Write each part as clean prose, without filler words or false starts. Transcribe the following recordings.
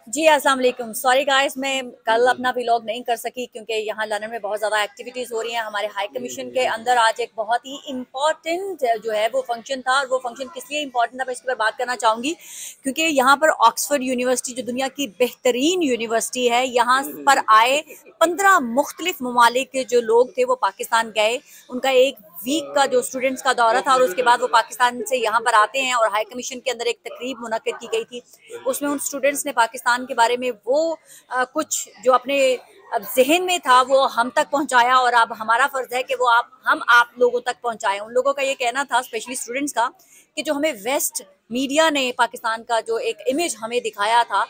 जी, अस्सलाम वालेकुम। Sorry guys, मैं कल अपना व्लॉग नहीं कर सकी क्योंकि यहाँ लंदन में बहुत ज़्यादा एक्टिविटीज़ हो रही हैं। हमारे हाई कमीशन के अंदर आज एक बहुत ही इम्पॉर्टेंट जो है वो फंक्शन था, और वो फंक्शन किस लिए इम्पॉर्टेंट था मैं इसके ऊपर बात करना चाहूँगी, क्योंकि यहाँ पर ऑक्सफोर्ड यूनिवर्सिटी जो दुनिया की बेहतरीन यूनिवर्सिटी है, यहाँ पर आए 15 मुख्तलिफ ममालिक के जो लोग थे वो पाकिस्तान गए। उनका एक वीक का जो स्टूडेंट्स का दौरा था, और उसके बाद वो पाकिस्तान से यहाँ पर आते हैं, और हाई कमीशन के अंदर एक तकरीब मुनक्किद की गई थी। उसमें उन स्टूडेंट्स ने पाकिस्तान के बारे में वो कुछ जो अपने अब जहन में था वो हम तक पहुंचाया, और अब हमारा फर्ज है कि वो हम आप लोगों तक पहुंचाएं। उन लोगों का ये कहना था, स्पेशली स्टूडेंट्स का, कि जो हमें वेस्ट मीडिया ने पाकिस्तान का जो एक इमेज हमें दिखाया था,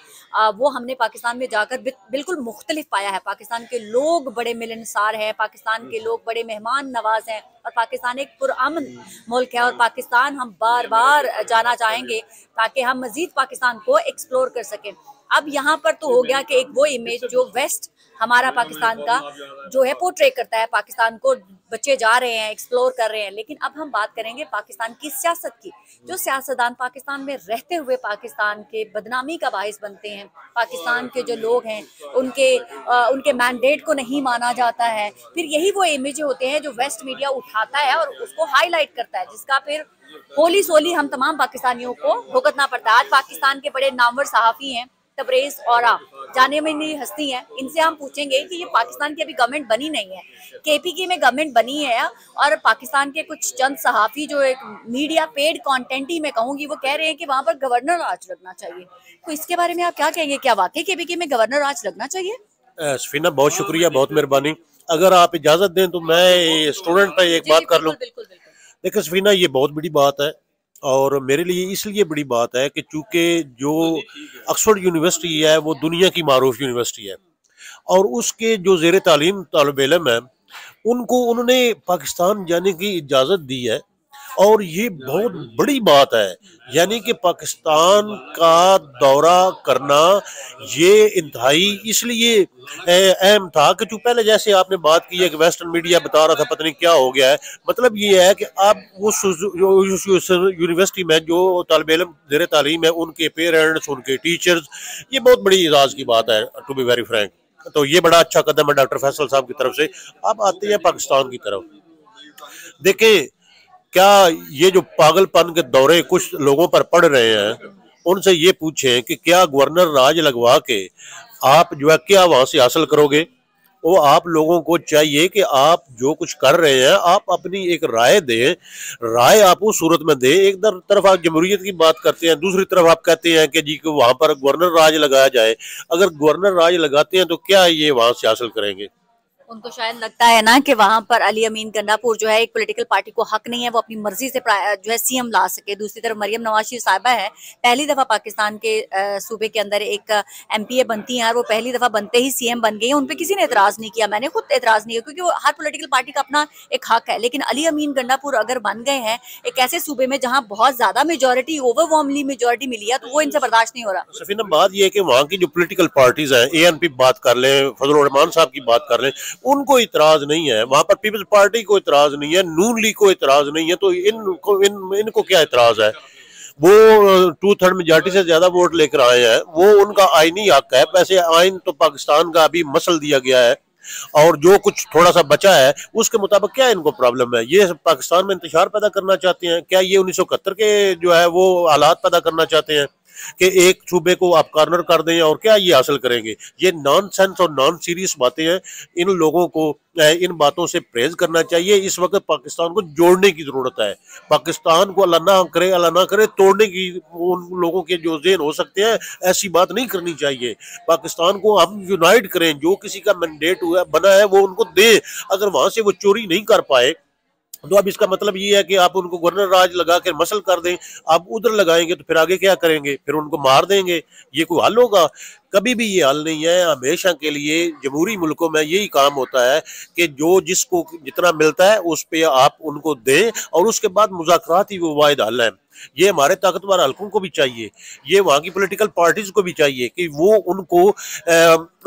वो हमने पाकिस्तान में जाकर बिल्कुल मुख्तलिफ पाया है। पाकिस्तान के लोग बड़े मिलनसार हैं, पाकिस्तान के लोग बड़े मेहमान नवाज हैं, और पाकिस्तान एक पुरअमन मुल्क है, और पाकिस्तान हम बार बार जाना चाहेंगे ताकि हम मजीद पाकिस्तान को एक्सप्लोर कर सकें। अब यहाँ पर तो हो गया कि एक वो इमेज जो वेस्ट हमारा पाकिस्तान का जो है पोर्ट्रे करता है, पाकिस्तान को बच्चे जा रहे हैं, एक्सप्लोर कर रहे हैं। लेकिन अब हम बात करेंगे पाकिस्तान की सियासत की। जो सियासतदान पाकिस्तान में रहते हुए पाकिस्तान के बदनामी का बाइस बनते हैं, पाकिस्तान के जो लोग हैं उनके मैंडेट को नहीं माना जाता है, फिर यही वो इमेज होते हैं जो वेस्ट मीडिया उठाता है और उसको हाईलाइट करता है, जिसका फिर होली सोली हम तमाम पाकिस्तानियों को भुगतना पड़ता है। आज पाकिस्तान के बड़े नामवर सहाफ़ी हैं, तबरेज़ और जाने मानी हस्ती हैं, इनसे हम पूछेंगे कि ये पाकिस्तान की अभी गवर्नमेंट बनी नहीं है, केपीके में गवर्नमेंट बनी है, और पाकिस्तान के कुछ चंद सहाफ़ी जो एक मीडिया पेड कंटेंट ही मैं कहूँगी, वो कह रहे हैं कि वहाँ पर गवर्नर राज लगना चाहिए। तो इसके बारे में आप क्या कहेंगे, क्या वाकई केपीके में गवर्नर राज लगना चाहिए? सफीना, बहुत शुक्रिया, बहुत मेहरबानी। अगर आप इजाजत दें तो मैं स्टूडेंट पे एक बात कर लूं। देखिए सफीना, ये बहुत बड़ी बात है, और मेरे लिए इसलिए बड़ी बात है कि चूंकि जो ऑक्सफोर्ड यूनिवर्सिटी है वो दुनिया की मारूफ यूनिवर्सिटी है, और उसके जो ज़ेर तालीम तालिब इल्म है उनको उन्होंने पाकिस्तान जाने की इजाज़त दी है, और ये बहुत बड़ी बात है। यानी कि पाकिस्तान का दौरा करना ये इंतहाई इसलिए अहम था कि जो पहले जैसे आपने बात की है कि वेस्टर्न मीडिया बता रहा था पता नहीं क्या हो गया है। मतलब ये है कि आप उस यूनिवर्सिटी में जो तालिब इल्म ज़ेर तालीम है, उनके पेरेंट्स, उनके टीचर्स, ये बहुत बड़ी एजाज़ की बात है, टू बी वेरी फ्रैंक। तो ये बड़ा अच्छा कदम है डॉक्टर फैसल साहब की तरफ से। अब आते हैं पाकिस्तान की तरफ। देखें, क्या ये जो पागलपन के दौरे कुछ लोगों पर पड़ रहे हैं, उनसे ये पूछें कि क्या गवर्नर राज लगवा के आप जो है क्या वहां से हासिल करोगे। वो आप लोगों को चाहिए कि आप जो कुछ कर रहे हैं आप अपनी एक राय दें, राय आप उस सूरत में दें। एक तरफ आप जमहूरियत की बात करते हैं, दूसरी तरफ आप कहते हैं कि जी कि वहां पर गवर्नर राज लगाया जाए। अगर गवर्नर राज लगाते हैं तो क्या ये वहां से हासिल करेंगे? उनको शायद लगता है ना कि वहां पर अली अमीन गंडापुर जो है एक पॉलिटिकल पार्टी को हक नहीं है वो अपनी मर्जी से जो है सीएम ला सके। दूसरी तरफ मरियम नवाज शरीफ साहिबा है, पहली दफा पाकिस्तान के सूबे के अंदर एक एमपीए बनती हैं, और वो पहली दफा बनते ही सीएम बन गई हैं। उन पर किसी ने एतराज नहीं किया, मैंने खुद एतराज नहीं किया, क्योंकि वो हर पॉलिटिकल पार्टी का अपना एक हक है। लेकिन अली अमीन गंडापुर अगर बन गए हैं एक ऐसे सूबे में जहाँ बहुत ज्यादा मेजोरिटी, ओवरवॉर्मली मेजोरिटी मिली है, तो वो इनसे बर्दाश्त नहीं हो रहा। सफीना, बात यह है कि वहाँ की जो पॉलिटिकल पार्टीज हैं, एएनपी बात कर लें, फजलुर रहमान साहब की बात कर लें, उनको इतराज नहीं है। वहां पर पीपल्स पार्टी को इतराज नहीं है, नून लीग को इतराज नहीं है, तो इनको क्या इतराज है? वो 2/3 मेजॉरिटी से ज्यादा वोट लेकर आए हैं, वो उनका आईनी हक है। वैसे आइन तो पाकिस्तान का अभी मसल दिया गया है, और जो कुछ थोड़ा सा बचा है उसके मुताबिक क्या इनको प्रॉब्लम है? ये पाकिस्तान में इंतशार पैदा करना चाहते हैं क्या? ये 1971 के जो है वो हालात पैदा करना चाहते हैं कि एक सूबे को आप कॉर्नर कर दें, और क्या ये हासिल करेंगे? ये नॉन सेंस और नॉन सीरियस बातें हैं। इन लोगों को इन बातों से परहेज करना चाहिए। इस वक्त पाकिस्तान को जोड़ने की जरूरत है। पाकिस्तान को अल्लाह ना करे तोड़ने की उन लोगों के जो ज़हन हो सकते हैं, ऐसी बात नहीं करनी चाहिए। पाकिस्तान को हम यूनाइट करें, जो किसी का मैंडेट हुआ बना है वो उनको दें। अगर वहां से वो चोरी नहीं कर पाए तो अब इसका मतलब ये है कि आप उनको गवर्नर राज लगा कर मसल कर दें। आप उधर लगाएंगे तो फिर आगे क्या करेंगे? फिर उनको मार देंगे। ये कोई हल होगा? कभी भी ये हल नहीं है। हमेशा के लिए जमहूरी मुल्कों में यही काम होता है कि जो जिसको जितना मिलता है उस पर आप उनको दें, और उसके बाद मुज़ाकरात ही वो वाहिद हल है। ये हमारे ताकतवर हल्कों को भी चाहिए, ये वहाँ की पॉलिटिकल पार्टीज को भी चाहिए कि वो उनको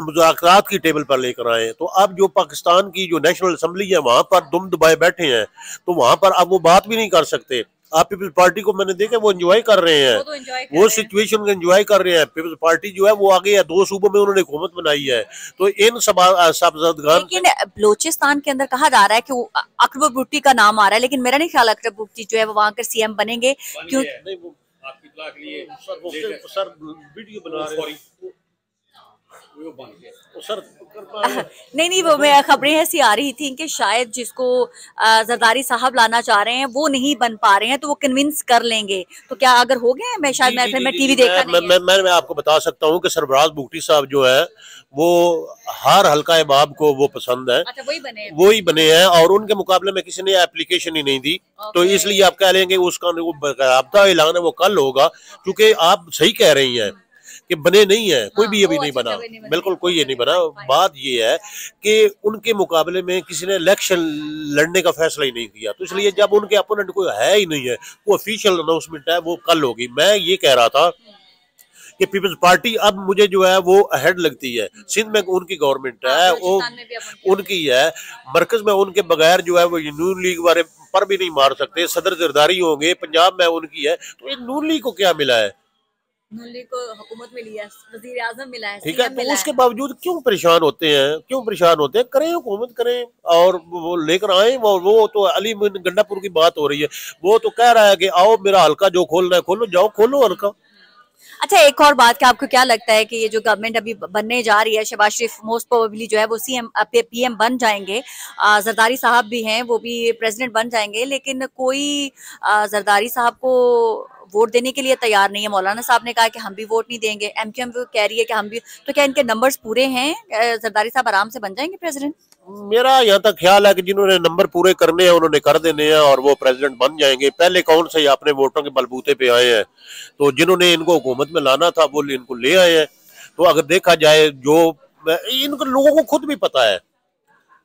मुज़ाकरात की टेबल पर लेकर आए। तो अब जो पाकिस्तान की जो नेशनल असम्बली है वहाँ पर दुम दबाए बैठे हैं, तो वहाँ पर अब वो बात भी नहीं कर सकते। आप पीपल्स पार्टी को मैंने देखा वो एंजॉय कर रहे हैं, वो सिचुएशन को एंजॉय कर रहे हैं। पीपल्स पार्टी जो है वो आगे है, 2 सूबों में उन्होंने हुकूमत बनाई है। तो इन सबाज़गान, लेकिन बलोचिस्तान के अंदर कहा जा रहा है कि अकबर भुट्टी का नाम आ रहा है, लेकिन मेरा नहीं ख्याल अकबर भुट्टी जो है वो वहाँ के सीएम बनेंगे। क्यों सर वीडियो बना रहे हैं सर नहीं वो मैं खबरें ऐसी आ रही थी कि शायद जिसको जरदारी साहब लाना चाह रहे हैं वो नहीं बन पा रहे हैं, तो वो कन्विंस कर लेंगे। तो क्या अगर हो गए? मैं शायद मैं टीवी देखा नहीं है। मैं आपको बता सकता हूँ कि सरफराज भुट्टी साहब जो है वो हर हल्का अहबाब को वो पसंद है। अच्छा, वही बने हैं और उनके मुकाबले में किसी ने एप्लीकेशन ही नहीं दी। तो इसलिए आप कह लेंगे उसका बाकायदा ऐलान है वो कल होगा, क्योंकि आप सही कह रही हैं कि बने नहीं है, कोई भी अभी नहीं बना, बिल्कुल कोई ये नहीं बना। बात ये है कि उनके मुकाबले में किसी ने इलेक्शन लड़ने का फैसला ही नहीं किया, तो इसलिए जब उनके अपोनेंट कोई है ही नहीं है, वो ऑफिशियल अनाउंसमेंट है वो कल होगी। मैं ये कह रहा था कि पीपल्स पार्टी अब मुझे जो है वो अहेड लगती है। सिंध में उनकी गवर्नमेंट है, वो उनकी है, मरकज में उनके बगैर जो है वो नून लीग वाले पर भी नहीं मार सकते, सदर जरदारी होंगे, पंजाब में उनकी है। तो इन नून लीग को क्या मिला है? नून लीग को हुकूमत मिली है, वजीर आज़म मिला है, ठीक है, तो उसके बावजूद क्यों परेशान होते हैं? करें हुकूमत करें और वो लेकर आए। वो तो अली गंडापुर की बात हो रही है, वो तो कह रहा है कि आओ मेरा हल्का जो खोलना है खोलो, जाओ खोलो हल्का। अच्छा, एक और बात कि आपको क्या लगता है कि ये जो गवर्नमेंट अभी बनने जा रही है, शहबाज शरीफ मोस्ट प्रोबेबली जो है वो सीएम पीएम बन जाएंगे, जरदारी साहब भी हैं वो भी प्रेसिडेंट बन जाएंगे, लेकिन कोई जरदारी साहब को वोट देने के लिए तैयार नहीं है। मौलाना साहब ने कहा कि हम भी वोट नहीं देंगे, एमक्यूएम कह रही है कि हम भी। तो क्या इनके नंबर्स पूरे हैं? जरदारी साहब आराम से बन जाएंगे प्रेसिडेंट? मेरा यहाँ तक ख्याल है कि जिन्होंने नंबर पूरे करने हैं उन्होंने कर देने हैं और वो प्रेसिडेंट बन जाएंगे। पहले कौन से अपने वोटों के बलबूते पे आए हैं, तो जिन्होंने इनको हुकूमत में लाना था वो इनको ले आए हैं। तो अगर देखा जाए जो इनको लोगों को खुद भी पता है,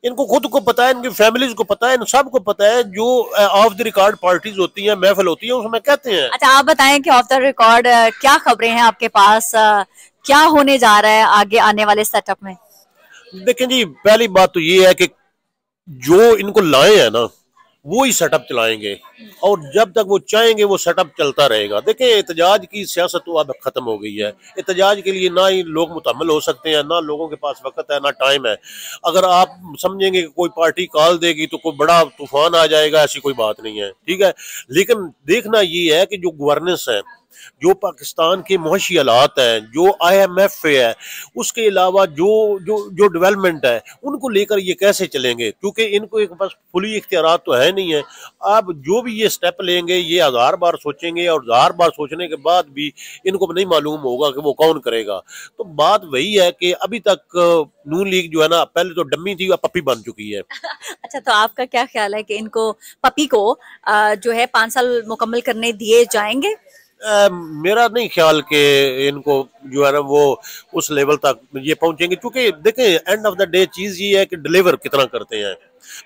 इनको खुद को पता है, इनकी फैमिलीज को पता है, इन सबको पता है जो ऑफ द रिकॉर्ड पार्टीज होती हैं, महफिल होती है, उसमें कहते हैं। अच्छा, आप बताएं कि ऑफ द रिकॉर्ड क्या खबरें हैं आपके पास, क्या होने जा रहा है आगे आने वाले सेटअप में? देखें जी, पहली बात तो ये है कि जो इनको लाए हैं ना वो ही सेटअप चलाएंगे और जब तक वो चाहेंगे वो सेटअप चलता रहेगा। देखें, एहतजाज की सियासत तो अब खत्म हो गई है। एहतजाज के लिए ना ही लोग मुतहम्मिल हो सकते हैं, ना लोगों के पास वक्त है, ना टाइम है। अगर आप समझेंगे कि कोई पार्टी कॉल देगी तो कोई बड़ा तूफान आ जाएगा, ऐसी कोई बात नहीं है, ठीक है। लेकिन देखना ये है कि जो गवर्नेंस है, जो पाकिस्तान के मुआशी हालात है, जो IMF है, उसके अलावा जो जो जो डेवलपमेंट है, उनको लेकर ये कैसे चलेंगे, क्योंकि इनको एक बस फुली इख्तियारात तो है नहीं है। अब जो भी ये स्टेप लेंगे ये 1000 बार सोचेंगे और 1000 बार सोचने के बाद भी इनको नहीं मालूम होगा कि वो कौन करेगा। तो बात वही है कि अभी तक नून लीग जो है ना, पहले तो डम्मी थी, अब पप्पी बन चुकी है। अच्छा, तो आपका क्या ख्याल है कि इनको पप्पी को जो है 5 साल मुकम्मल करने दिए जाएंगे? मेरा नहीं ख्याल कि इनको जो है ना वो उस लेवल तक ये पहुंचेंगे, क्योंकि देखें एंड ऑफ द डे चीज ये है कि डिलीवर कितना करते हैं।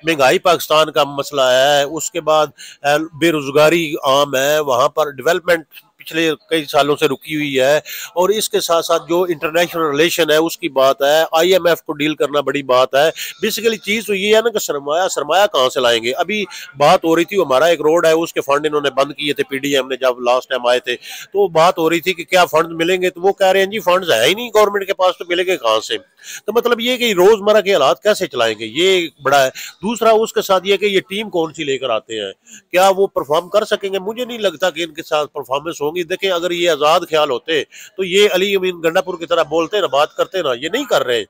महंगाई पाकिस्तान का मसला है, उसके बाद बेरोजगारी आम है, वहां पर डेवलपमेंट पिछले कई सालों से रुकी हुई है, और इसके साथ साथ जो इंटरनेशनल रिलेशन है उसकी बात है, IMF को डील करना बड़ी बात है। बेसिकली चीज तो ये है ना कि सरमाया कहाँ से लाएंगे। अभी बात हो रही थी, हमारा एक रोड है उसके फंड इन्होंने बंद किए थे, PDM ने जब लास्ट टाइम आए थे, तो बात हो रही थी कि क्या फंड मिलेंगे, तो वो कह रहे हैं जी फंड है ही नहीं गवर्नमेंट के पास, तो मिलेंगे कहाँ से। तो मतलब ये कि रोजमर्रा के हालात कैसे चलाएंगे, ये बड़ा है। दूसरा उसके साथ ये कि ये टीम कौन सी लेकर आते हैं, क्या वो परफॉर्म कर सकेंगे। मुझे नहीं लगता कि इनके साथ परफॉर्मेंस होगी। देखें, अगर ये आजाद ख्याल होते तो ये अली अमीन गंडापुर की तरह बोलते ना, बात करते ना, ये नहीं कर रहे।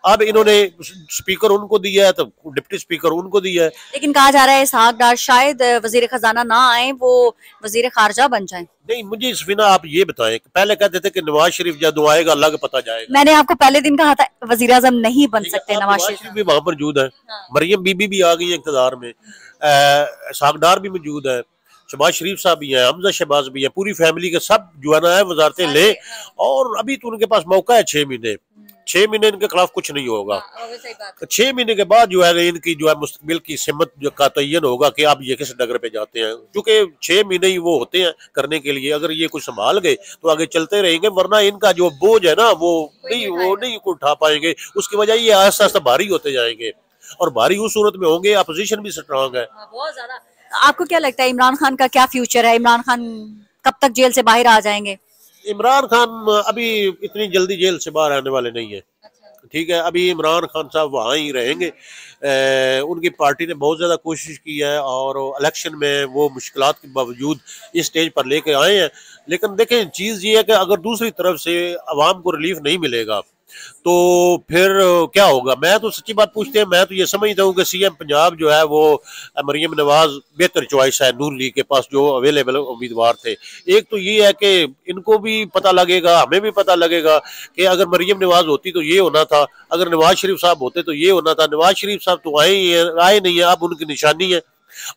अब इन्होंने स्पीकर उनको दिया है तो डिप्टी स्पीकर उनको दिया है। लेकिन कहा जा रहा है इसहाक डार शायद वजीर खजाना ना आए, वो वजीर खारजा बन जाएं। नहीं, मुझे सफीना आप ये बताएं, पहले कहते थे कि नवाज शरीफ जब आएगा अलग पता जाएगा। मैंने आपको पहले दिन कहा था वजीर आजम नहीं बन सकते नवाज शरीफ भी वहां पर मौजूद है, मरियम बीबी भी आ गई है इक़्तिदार में, इसहाक डार भी मौजूद है, शहबाज शरीफ साहब भी है, हमजा शहबाज भी है, पूरी फैमिली के सब जो है ना है वजारतें ले, और अभी तो उनके पास मौका है 6 महीने। 6 महीने इनके खिलाफ कुछ नहीं होगा। 6 महीने के बाद जो है इनकी जो है मुस्तकबिल की सिमत का तयन होगा कि आप ये किस डगर पे जाते हैं, क्योंकि 6 महीने ही वो होते हैं करने के लिए। अगर ये कुछ संभाल गए तो आगे चलते रहेंगे, वरना इनका जो बोझ है ना वो नहीं उठा पाएंगे। उसकी वजह ये आहिस्ता आहिस्ता भारी होते जाएंगे, और भारी उस सूरत में होंगे अपोजिशन भी स्ट्रांग है। बहुत ज्यादा। आपको क्या लगता है इमरान खान का क्या फ्यूचर है? इमरान खान कब तक जेल से बाहर आ जाएंगे? इमरान खान अभी इतनी जल्दी जेल से बाहर आने वाले नहीं है। ठीक है, अभी इमरान खान साहब वहाँ ही रहेंगे। उनकी पार्टी ने बहुत ज़्यादा कोशिश की है और इलेक्शन में वो मुश्किलात के बावजूद इस स्टेज पर लेके आए हैं। लेकिन देखें, चीज़ ये है कि अगर दूसरी तरफ से अवाम को रिलीफ नहीं मिलेगा तो फिर क्या होगा। मैं तो सच्ची बात पूछते हैं, मैं तो ये समझता हूँ कि सीएम पंजाब जो है वो मरियम नवाज बेहतर चॉइस है नून लीग के पास जो अवेलेबल उम्मीदवार थे। एक तो ये है कि इनको भी पता लगेगा, हमें भी पता लगेगा कि अगर मरियम नवाज होती तो ये होना था, अगर नवाज शरीफ साहब होते तो ये होना था। नवाज शरीफ साहब तो आए नहीं है, अब उनकी निशानी है।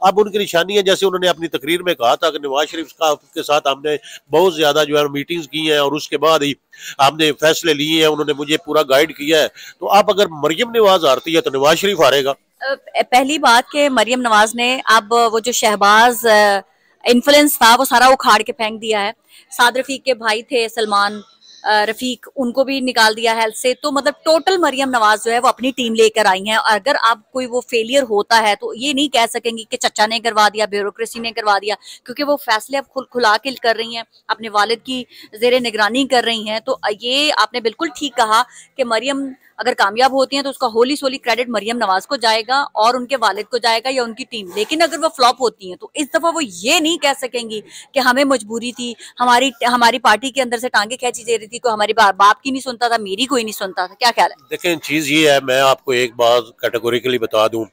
अब उनकी निशानी है, जैसे उन्होंने अपनी तकरीर में कहा था कि नवाज शरीफ के साथ हमने बहुत ज्यादा जो है मीटिंग्स की हैं और उसके बाद ही हमने फैसले लिए हैं, उन्होंने मुझे पूरा गाइड किया है। तो अब अगर मरियम नवाज हारती है तो नवाज शरीफ हारेगा। पहली बात कि मरियम नवाज ने अब वो जो शहबाज इन्फ्लुएंस था वो सारा उखाड़ के फेंक दिया है। साद रफीक के भाई थे सलमान रफीक, उनको भी निकाल दिया हेल्थ से। तो मतलब टोटल मरियम नवाज जो है वो अपनी टीम लेकर आई हैं। अगर आप कोई वो फेलियर होता है तो ये नहीं कह सकेंगे कि चचा ने करवा दिया, ब्यूरोक्रेसी ने करवा दिया, क्योंकि वो फैसले अब खुला के कर रही हैं, अपने वालिद की जेर निगरानी कर रही हैं। तो ये आपने बिल्कुल ठीक कहा कि मरियम अगर कामयाब होती हैं तो उसका होली सोली क्रेडिट मरियम नवाज को जाएगा और उनके वालिद को जाएगा या उनकी टीम। लेकिन अगर वो फ्लॉप होती हैं तो इस दफा वो ये नहीं कह सकेंगी कि हमें मजबूरी थी, हमारी पार्टी के अंदर से टांगे खींची जा रही थी, कोई हमारी बाप की नहीं सुनता था, मेरी कोई नहीं सुनता था। क्या ख्याल है? देखें, चीज ये है, मैं आपको एक बात कैटेगोरिकली बता दूं,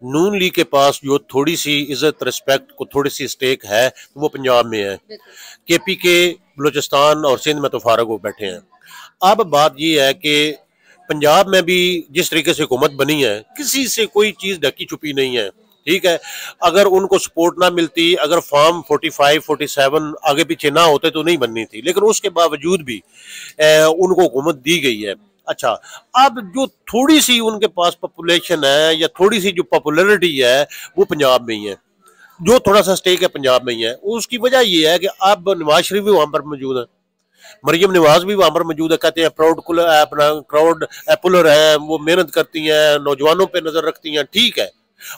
नून लीग के पास जो थोड़ी सी इज्जत रिस्पेक्ट को थोड़ी सी स्टेक है वो पंजाब में है। केपीके बलूचिस्तान और सिंध में तो फारग हो बैठे हैं। अब बात ये है कि पंजाब में भी जिस तरीके से हुकूमत बनी है, किसी से कोई चीज ढकी छुपी नहीं है। ठीक है, अगर उनको सपोर्ट ना मिलती, अगर फॉर्म 45 47 आगे पीछे ना होते तो नहीं बननी थी, लेकिन उसके बावजूद भी उनको हुकूमत दी गई है। अच्छा, अब जो थोड़ी सी उनके पास पॉपुलेशन है या थोड़ी सी जो पॉपुलैरिटी है वो पंजाब में ही है, जो थोड़ा सा स्टेक है पंजाब में ही है। उसकी वजह ये है कि अब नवाज शरीफ भी वहां पर मौजूद है, मरियम नवाज भी वहां पर मौजूद है। कहते हैं अपना क्राउड पुलर है, वो मेहनत करती हैं, नौजवानों पे नजर रखती हैं। ठीक है।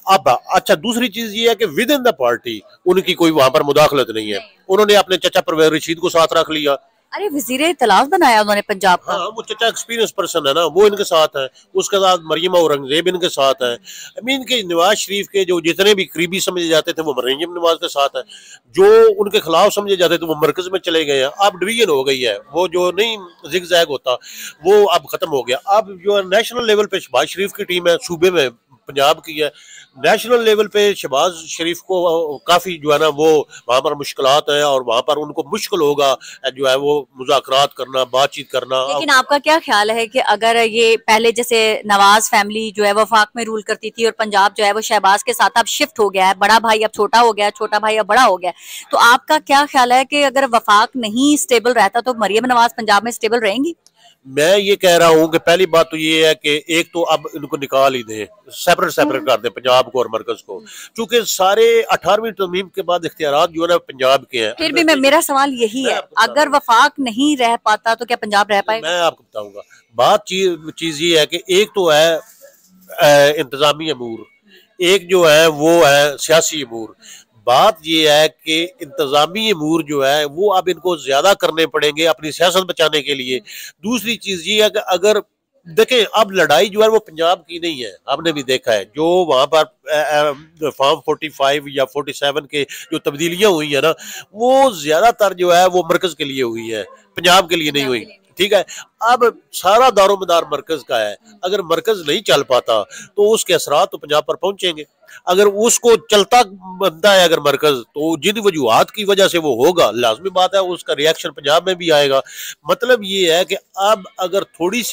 अब अच्छा, दूसरी चीज ये है कि विद इन द पार्टी उनकी कोई वहां पर मुदाखलत नहीं है। उन्होंने अपने चचा परवेज रशीद को साथ रख लिया। अरे वजीर इत्तलात बनाया उन्होंने पंजाब का। हाँ, वो चचा एक्सपीरियंस पर्सन है ना, वो इनके साथ है। उसके साथ मरियम औरंगजेब इनके साथ है। आई मीन के नवाज शरीफ के जो जितने भी करीबी समझे जाते थे वो मरियम नवाज के साथ है, जो उनके खिलाफ समझे जाते थे वो मरकज में चले गए हैं। अब डिवीजन हो गई है, वो जो नहीं जिग जैग होता वो अब खत्म हो गया। अब जो नेशनल लेवल पे शहबाज शरीफ की टीम है, सूबे में पंजाब की है, नेशनल लेवल पे शहबाज शरीफ को काफी जो है ना वो वहां पर मुश्किलात है और वहां पर उनको मुश्किल होगा जो है वो मुज़ाकरात करना, बातचीत करना। लेकिन आपका क्या ख्याल है कि अगर ये पहले जैसे नवाज फैमिली जो है वफाक में रूल करती थी और पंजाब जो है वो शहबाज के साथ अब शिफ्ट हो गया है, बड़ा भाई अब छोटा हो गया, छोटा भाई अब बड़ा हो गया, तो आपका क्या ख्याल है कि अगर वफाक नहीं स्टेबल रहता तो मरियम नवाज पंजाब में स्टेबल रहेंगी? मैं ये कह रहा हूँ कि पहली बात तो ये है कि एक तो अब इनको निकाल ही दें, सेपरेट कर दें पंजाब को और मरकज को, क्योंकि सारे 18वीं तरमीम के बाद इख्तियारात जो है ना पंजाब के हैं। फिर भी मेरा सवाल यही है, अगर वफाक नहीं रह पाता तो क्या पंजाब रह पाएगा? मैं आपको बताऊंगा। बात चीज ये है कि एक तो है इंतजामी अमूर, एक जो है वो है सियासी अमूर। बात ये है कि इंतजामी अमूर जो है वो अब इनको ज्यादा करने पड़ेंगे अपनी सियासत बचाने के लिए। दूसरी चीज ये है कि अगर देखें, अब लड़ाई जो है वो पंजाब की नहीं है, आपने भी देखा है जो वहां पर फॉर्म 45 या 47 के जो तब्दीलियां हुई है ना, वो ज्यादातर जो है वो मरकज के लिए हुई है, पंजाब के लिए नहीं हुई। ठीक है, अब सारा दारोमदार मरकज का है। अगर मरकज नहीं चल पाता तो उसके असरात तो पंजाब पर पहुंचेंगे। अगर उसको चलता बनता है अगर मरकज, तो जिन वजूहात की वजह से वो होगा, लाजमी बात है उसका रिएक्शन पंजाब में भी आएगा। मतलब ये है कि अब अगर थोड़ी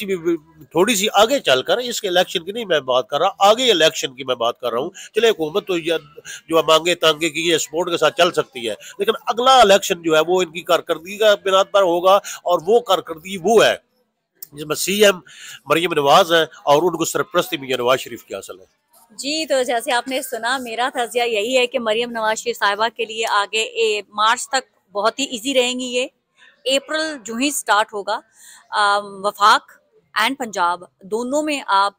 सी आगे चलकर, इसके इलेक्शन की नहीं मैं बात कर रहा, आगे इलेक्शन की मैं बात कर रहा हूँ। चले हुकूमत तो जो मांगे तांगे की ये सपोर्ट के साथ चल सकती है, लेकिन अगला इलेक्शन जो है वो इनकी कारकर्दगी का बिना पर होगा, और वो कारकर्दगी वो है जिसमें सीएम मरियम नवाज है और उनको सरपरस्ती मियां नवाज शरीफ की हासिल है। जी, तो जैसे आपने सुना, मेरा तज़िया यही है कि मरियम नवाज शरीफ साहिबा के लिए आगे मार्च तक बहुत ही इजी रहेंगी। ये अप्रैल जो ही स्टार्ट होगा, वफाक एंड पंजाब दोनों में आप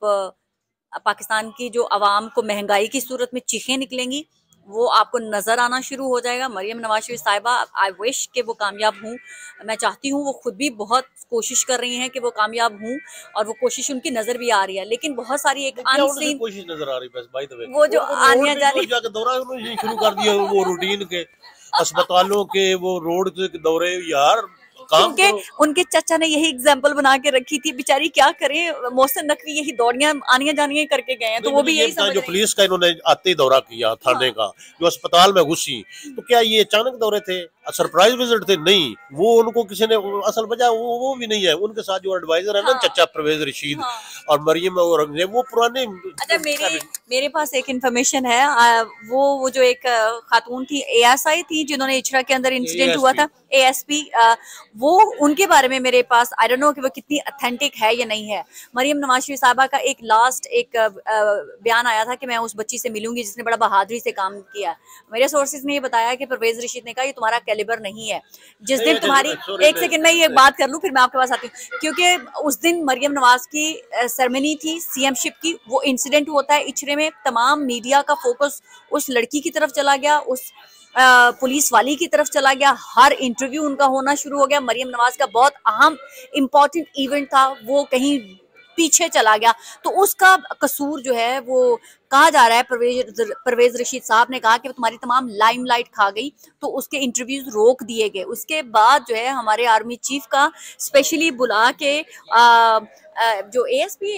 पाकिस्तान की जो आवाम को महंगाई की सूरत में चीखें निकलेंगी, वो आपको नजर आना शुरू हो जाएगा। मरियम नवाज शरीफ साहिबा, आई विश कि वो कामयाब हूँ, मैं चाहती हूँ, वो खुद भी बहुत कोशिश कर रही हैं कि वो कामयाब हूँ और वो कोशिश उनकी नजर भी आ रही है, लेकिन बहुत सारी एक अनसीन कोशिश नजर आ रही है। बस बाय द वे वो जो रोड आनिया पे जानी जाके दौरा उन्होंने शुरू कर दिया, वो रूटीन के अस्पतालों के वो रोड के दौरे। यार काम क्योंकि करो। उनके चाचा ने यही एग्जाम्पल बना के रखी थी, बेचारी क्या करे, मोहसिन नकवी यही दौड़ियां आनिया जानियां करके गए हैं, तो नहीं, वो मुझे भी ये यही बताएं, समझ जो रही पुलिस का इन्होंने आते ही दौरा किया थाने का, जो अस्पताल में घुसी, तो क्या ये अचानक दौरे थे, सरप्राइज विजिट थे? नहीं, वो उनको किसी ने, असल वजह वो भी नहीं है। उनके साथ जो एडवाइजर है ना, हाँ, चचा परवेज रशीद हाँ। और मरियम औरंगजेब, वो पुराने। अच्छा, मेरे पास एक इन्फॉर्मेशन है, वो जो एक खातून थी, एएसआई थी, जिन्होंने इचरा के अंदर इंसिडेंट हुआ था, एएसपी, वो उनके बारे में मेरे पास आई डोंट नो कि वो कितनी ऑथेंटिक है या नहीं है। मरियम नवाज शरीफ साहबा का एक लास्ट एक बयान आया था कि मैं उस बच्ची से मिलूंगी जिसने बड़ा बहादुरी से काम किया। मेरे सोर्सेज ने ये बताया कि परवेज रशीद ने कहा ये तुम्हारा कैलिबर नहीं है। जिस दिन तुम्हारी, एक सेकंड में ये बात कर लूं फिर मैं आपके पास आती हूँ, क्योंकि उस दिन मरियम नवाज की सेरेमनी थी सीएमशिप की, वो इंसिडेंट होता है इचरे में, तमाम मीडिया का फोकस उस लड़की की तरफ चला गया, उस पुलिस वाली की तरफ चला गया, हर इंटरव्यू उनका होना शुरू हो गया। मरियम नवाज का बहुत अहम इंपॉर्टेंट इवेंट था, वो कहीं पीछे चला गया, तो उसका कसूर जो है वो कहा जा रहा है, परवेज रशीद साहब ने कहा कि तुम्हारी तमाम लाइमलाइट खा गई, तो उसके इंटरव्यूज रोक दिए गए। उसके बाद जो है हमारे आर्मी चीफ का स्पेशली बुला के जो एएसपी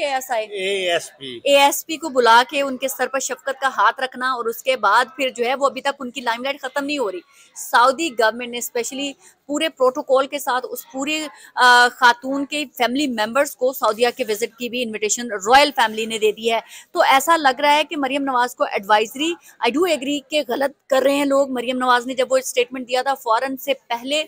एएसपी को बुला के उनके सर पर शफकत का हाथ रखना, और उसके बाद फिर जो है वो अभी तक उनकी लाइमलाइट खत्म नहीं हो रही। सऊदी गवर्नमेंट ने स्पेशली पूरे प्रोटोकॉल के साथ उस पूरे खातून के फैमिली मेंबर्स को सऊदीया के विजिट की भी इनविटेशन रॉयल फैमिली ने दे दी है। तो ऐसा लग रहा है कि मरियम नवाज को एडवाइजरी, आई डू एग्री के गलत कर रहे हैं लोग। मरियम नवाज ने जब वो स्टेटमेंट दिया था, फौरन से पहले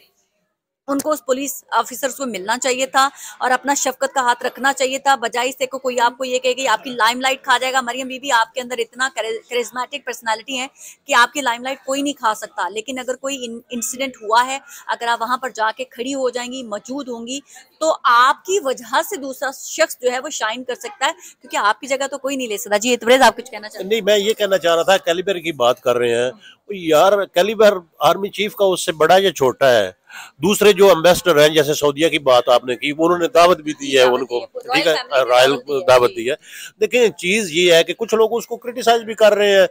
उनको उस पुलिस ऑफिसर्स को मिलना चाहिए था और अपना शफकत का हाथ रखना चाहिए था, बजाय से कोई आपको ये कहे कि आपकी लाइमलाइट खा जाएगा। मरियम बीबी, आपके अंदर इतना करिश्मेटिक पर्सनालिटी है कि आपकी लाइमलाइट कोई नहीं खा सकता, लेकिन अगर कोई इंसिडेंट हुआ है, अगर आप वहां पर जाके खड़ी हो जाएंगी, मौजूद होंगी, तो आपकी वजह से दूसरा शख्स जो है वो शाइन कर सकता है, क्योंकि आपकी जगह तो कोई नहीं ले सकता। जी इतबरेज, आप कुछ कहना चाहते हैं? नहीं, मैं ये कहना चाह रहा था, कैलिबर की बात कर रहे हैं यार, कैलिबर आर्मी चीफ का उससे बड़ा या छोटा है? दूसरे जो एम्बेसडर हैं, जैसे सऊदीया की बात आपने की, उन्होंने दावत भी दी है उनको, ठीक है, रॉयल दावत दी है। देखिए, चीज ये है कि कुछ लोग उसको क्रिटिसाइज भी कर रहे हैं,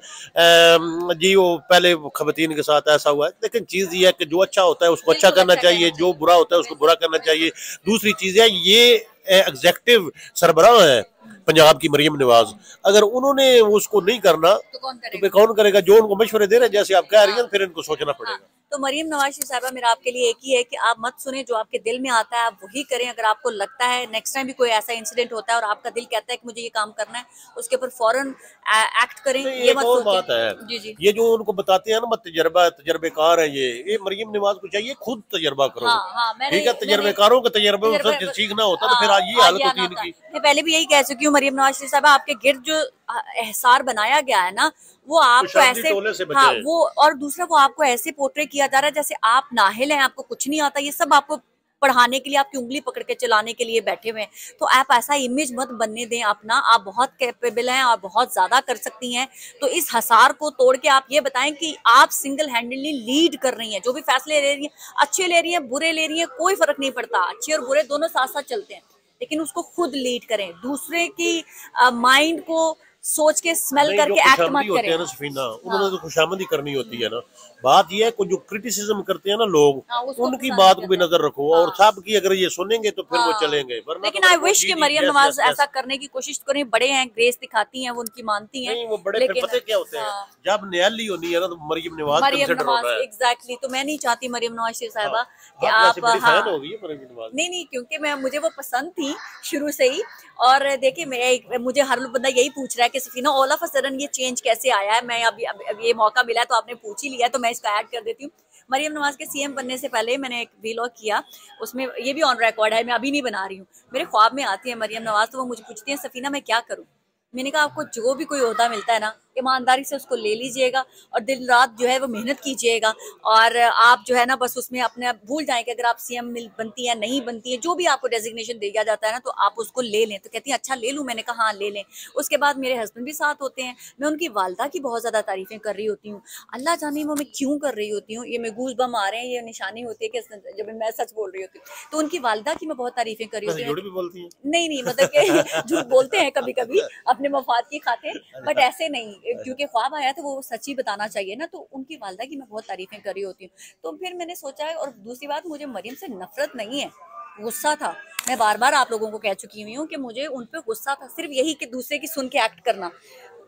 जी वो पहले खवतीन के साथ ऐसा हुआ है। लेकिन चीज ये है कि जो अच्छा होता है उसको अच्छा करना चाहिए, जो बुरा होता है उसको बुरा करना चाहिए। दूसरी चीज है, ये एग्जेक्टिव सरबराह है पंजाब की मरियम नवाज, अगर उन्होंने उसको नहीं करना तो कौन करेगा? जो उनको मशवरे दे रहे हैं, जैसे आप कह रही हैं, फिर इनको सोचना पड़ेगा। तो मरियम नवाज शरीफ साहबा, मेरा आपके लिए एक ही है कि आप मत सुने, जो आपके दिल में आता है आप वही करें। अगर आपको लगता है नेक्स्ट टाइम भी कोई ऐसा इंसिडेंट होता है और आपका दिल कहता है कि मुझे ये काम करना है, उसके ऊपर फौरन एक्ट करें। ये मत और बात है, जी जी, ये जो उनको बताते हैं ना, तजर्बेकार है, ये मरियम नवाज को चाहिए खुद तजर्बा करो। हाँ, हाँ, ठीक है, तजर्बेकारों के तजर्बे से सीखना होता, तो फिर आज ये हालत होती इनकी। मैं पहले भी यही कह चुकी हूँ, मरियम नवाज शरीफ साहबा, आपके गिर्द जो एहसार बनाया गया है ना, वो आपको ऐसे, हाँ, वो, और दूसरा वो आपको ऐसे पोर्ट्रे किया जा रहा है जैसे आप नाहिल हैं, आपको कुछ नहीं आता। ये सब आपको पढ़ाने के लिए, आपकी उंगली पकड़ के चलाने के लिए बैठे हुए हैं। तो आप ऐसा इमेज मत बनने दें अपना, आप बहुत कैपेबल हैं और बहुत ज्यादा कर सकती हैं। तो इस हसार को तोड़ के आप ये बताएं कि आप सिंगल हैंडेडली लीड कर रही हैं, जो भी फैसले ले रही हैं, अच्छे ले रही हैं, बुरे ले रही हैं, कोई फर्क नहीं पड़ता, अच्छे और बुरे दोनों साथ साथ चलते हैं, लेकिन उसको खुद लीड करें। दूसरे की माइंड को सोच के स्मेल करके एक्ट मत करें। उन्होंने तो खुशामदी करनी होती है ना। बात ये है कि जो क्रिटिसिज्म करते हैं ना लोग, उनकी बात को भी नजर रखो, और सब की अगर ये सुनेंगे तो फिर वो चलेंगे। लेकिन आई विश कि मरियम नवाज ऐसा करने की कोशिश करें, बड़े हैं, ग्रेस दिखाती हैं, वो उनकी मानती हैं। नहीं, वो बड़े फिर पता क्या होते हैं, जब न्याली होनी है ना, तो मरियम नवाज एग्जैक्टली। तो मैं नहीं चाहती मरियम नवाज शरीफ साहिबा कि आप, नहीं, क्योंकि मुझे वो पसंद थी शुरू से ही। और देखिए, मुझे हर बंदा यही पूछ रहा है कि Safina, all of a sudden ये चेंज कैसे आया है? मैं अब ये मौका मिला है तो आपने पूछ ही लिया, तो मैं इसका ऐड कर देती हूँ। मरियम नवाज के सीएम बनने से पहले मैंने एक वीलॉग किया, उसमें ये भी ऑन रिकॉर्ड है, मैं अभी नहीं बना रही हूँ। मेरे ख्वाब में आती है मरियम नवाज, तो वो मुझे पूछती है, सफीना मैं क्या करूँ? मैंने कहा, आपको जो भी कोई ओहदा मिलता है ना, ईमानदारी से उसको ले लीजिएगा और दिन रात जो है वो मेहनत कीजिएगा, और आप जो है ना बस उसमें अपने भूल जाएं कि अगर आप सीएम बनती है नहीं बनती है, जो भी आपको डेजिग्नेशन दिया जाता है ना तो आप उसको ले लें। तो कहती है अच्छा ले लूं, मैंने कहा हाँ ले लें। उसके बाद मेरे हस्बैंड भी साथ होते हैं, मैं उनकी वालदा की बहुत ज्यादा तारीफें कर रही होती हूँ, अल्लाह जाने वो मैं क्यों कर रही होती हूँ, ये मैं गूज बम आ रहे हैं, ये निशानी होती है कि जब मैं सच बोल रही होती हूँ। तो उनकी वालदा की मैं बहुत तारीफें कर रही होती हूँ। झूठ भी बोलती है? नहीं नहीं, मतलब कि झूठ बोलते हैं कभी कभी अपने मफाद की खातिर, बट ऐसे नहीं, क्योंकि ख्वाब आया तो वो सच्ची बताना चाहिए ना। तो उनकी वालदा की मैं बहुत तारीफें कर रही होती हूँ। तो फिर मैंने सोचा है, और दूसरी बात, मुझे मरियम से नफरत नहीं है, गुस्सा था। मैं बार बार आप लोगों को कह चुकी हुई हूँ कि मुझे उन पे गुस्सा था, सिर्फ यही कि दूसरे की सुन के एक्ट करना।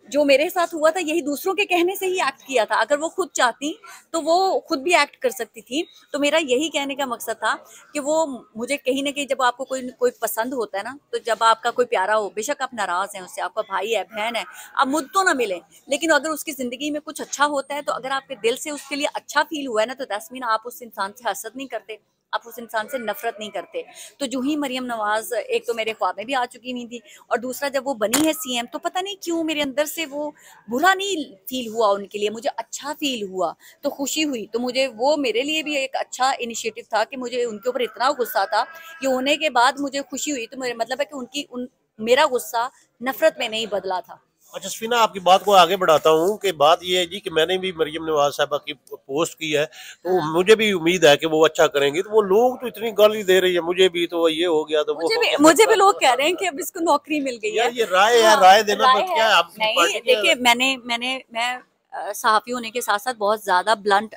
जो मेरे साथ हुआ था यही दूसरों के कहने से ही एक्ट किया था, अगर वो खुद चाहती तो वो खुद भी एक्ट कर सकती थी। तो मेरा यही कहने का मकसद था कि वो मुझे कहीं ना कहीं, जब आपको कोई कोई पसंद होता है ना, तो जब आपका कोई प्यारा हो, बेशक आप नाराज हैं उससे, आपका भाई है बहन है, आप मुझ तो ना मिले, लेकिन अगर उसकी जिंदगी में कुछ अच्छा होता है, तो अगर आपके दिल से उसके लिए अच्छा फील हुआ है ना, तो दैट्स मीन आप उस इंसान से हसद नहीं करते, आप उस इंसान से नफरत नहीं करते। तो जो ही मरियम नवाज एक तो मेरे ख्वाब में भी आ चुकी हुई थी, और दूसरा जब वो बनी है सीएम, तो पता नहीं क्यों मेरे अंदर से वो बुरा नहीं फील हुआ उनके लिए, मुझे अच्छा फील हुआ, तो खुशी हुई। तो मुझे वो, मेरे लिए भी एक अच्छा इनिशिएटिव था कि मुझे उनके ऊपर इतना गुस्सा था, ये होने के बाद मुझे खुशी हुई। तो मेरा मतलब है कि मेरा गुस्सा नफरत में नहीं बदला था। अच्छा सफीना, आपकी बात को आगे बढ़ाता हूँ कि बात यह है जी कि मैंने भी मरियम नवाज साहबा की पोस्ट की है, तो हाँ। मुझे भी उम्मीद है कि वो अच्छा करेंगी। तो वो लोग तो इतनी गाली दे रही है, मुझे भी तो ये हो गया तो वो हो गया। मुझे भी लोग कह रहे हैं कि अब इसको नौकरी मिल गई यार है। ये राय है, हाँ, राय देना राय पर है। क्या है अपनी नहीं पार्टी देखिए, के। मैं सहाफी होने के साथ साथ बहुत ज्यादा ब्लंट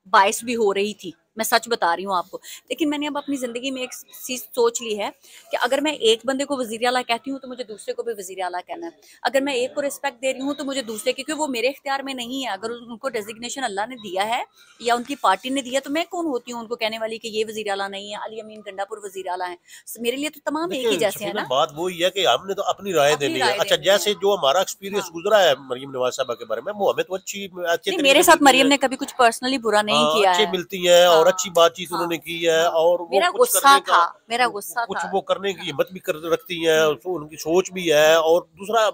बाइस भी हो रही थी, मैं सच बता रही हूँ आपको। लेकिन मैंने अब अपनी जिंदगी में एक चीज सोच ली है कि अगर मैं एक बंदे को वजीर आला कहती हूँ, तो मुझे दूसरे को भी वजीर आला कहना है। अगर मैं एक को रिस्पेक्ट दे रही हूँ, तो मुझे दूसरे की, क्योंकि वो मेरे इख्तियार में नहीं है। अगर उनको डेजिग्नेशन अल्लाह ने दिया है या उनकी पार्टी ने दिया, तो मैं कौन होती हूँ उनको कहने वाली कि ये वजीर आला नहीं है, अली अमीन गंडापुर वजीर आला है। मेरे लिए तो तमाम एक ही देखिए जैसे है सफीना, ना। बात वो ही है कि हमने तो अपनी राय अपनी देनी है। राय अच्छा देनी है। जैसे जो हमारा एक्सपीरियंस हाँ। गुजरा है मरियम नवाज साहबा के बारे में, वो हमें तो अच्छे नहीं, तरीके मेरे से साथ मिलती मरियम है। ने कभी कुछ पर्सनली बुरा नहीं हाँ, किया अच्छे है। मिलती है और अच्छी हाँ बातचीत हाँ उन्होंने की है, हाँ, और वो मेरा कुछ गुस्सा करने का, था, मेरा गुस्सा कुछ था। वो करने की हिम्मत भी कर रखती है, हम्म। तो उनकी सोच भी है। और दूसरा,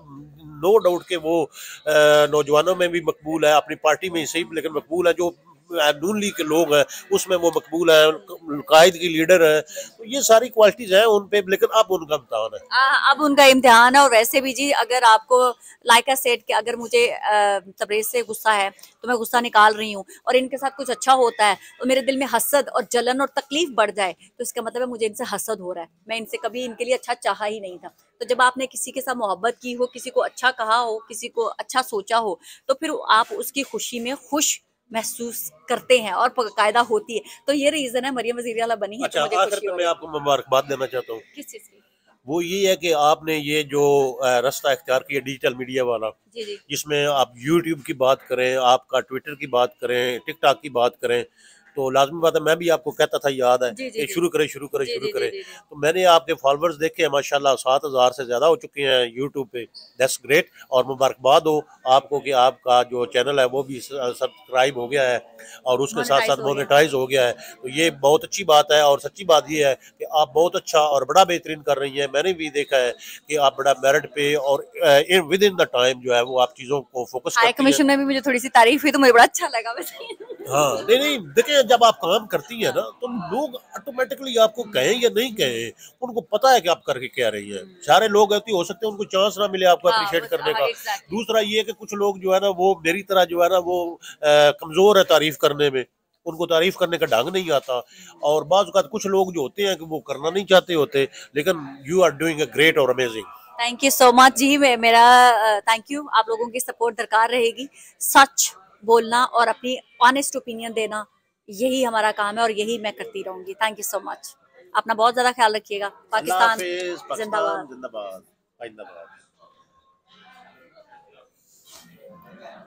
नो डाउट के वो नौजवानों में भी मकबूल है, अपनी पार्टी में ही सही लेकिन मकबूल है। जो नून लीग के लोग हैं उसमें वो मकबूल है, कायद की लीडर है। तो ये सारी क्वालिटीज हैं उन पे, लेकिन अब उनका इम्तिहान है। अब उनका इम्तिहान है। और वैसे भी जी, अगर आपको लाइक आई सेड कि अगर मुझे तबरेज से गुस्सा है, तो मैं गुस्सा निकाल रही हूँ, और इनके साथ कुछ अच्छा होता है तो मेरे दिल में हसद और जलन और तकलीफ बढ़ जाए, तो इसका मतलब है मुझे इनसे हसद हो रहा है। मैं इनसे कभी इनके लिए अच्छा चाहा ही नहीं था। तो जब आपने किसी के साथ मोहब्बत की हो, किसी को अच्छा कहा हो, किसी को अच्छा सोचा हो, तो फिर आप उसकी खुशी में खुश महसूस करते हैं, और कायदा होती है। तो ये रीजन है मरियम वजीर आला बनी है, तो अच्छा, मुझे आखिर खुशी में हो मैं रही है। आपको मुबारकबाद देना चाहता हूँ। किस चीज की? वो ये है कि आपने ये जो रास्ता इख्तियार किया डिजिटल मीडिया वाला, जी जी जिसमें आप यूट्यूब की बात करें, आपका ट्विटर की बात करें, टिकटॉक की बात करें, तो लाजमी बात है, मैं भी आपको कहता था, याद है जी जी कि जी शुरू करें शुरू करें जी शुरू जी जी करें। जी जी। तो मैंने आपके फॉलोअर्स देखे हैं, माशाल्लाह 7,000 से ज़्यादा हो चुके हैं यूट्यूब पे। दैट्स ग्रेट, और मुबारकबाद हो आपको कि आपका जो चैनल है वो भी सब्सक्राइब हो गया है और उसके साथ मोनेटाइज साथ हो गया। मोनेटाइज हो गया है। तो ये बहुत अच्छी बात है, और सच्ची बात ये है कि आप बहुत अच्छा और बड़ा बेहतरीन कर रही हैं। मैंने भी देखा है कि आप बड़ा मेरिट पे और विद इन द टाइम जो है वो आप चीज़ों को फोकस हाई करती हैं। कमीशन में भी मुझे थोड़ी सी तारीफ हुई, तो मुझे बड़ा अच्छा लगा वैसे। हाँ, नहीं नहीं, देखिए जब आप काम करती है हाँ। ना, तो लोग ऑटोमेटिकली आपको कहें या नहीं कहें, उनको पता है कि आप करके क्या रही है। सारे लोग ऐसे हो सकते हैं उनको चांस ना मिले आपको हाँ, अप्रिशिएट करने हाँ, का। एग्जैक्टली। दूसरा ये है कि कुछ लोग जो है ना वो मेरी तरह जो है ना वो कमजोर है तारीफ करने में, उनको तारीफ करने का ढंग नहीं आता। और बाज़ औक़ात कुछ लोग जो होते हैं कि वो करना नहीं चाहते होते, लेकिन you are doing a great और amazing. Thank you so much जी। मेरा थैंक यू। आप लोगों की सपोर्ट दरकार रहेगी। सच बोलना और अपनी ऑनेस्ट ओपिनियन देना, यही हमारा काम है, और यही मैं करती रहूंगी। Thank you so much. अपना बहुत ज्यादा ख्याल रखिएगा। अल्लाह पाकिस्तान हाफिज, पाकिस्तान जिंदाबाद। जिंदाबाद, जिंदाबाद।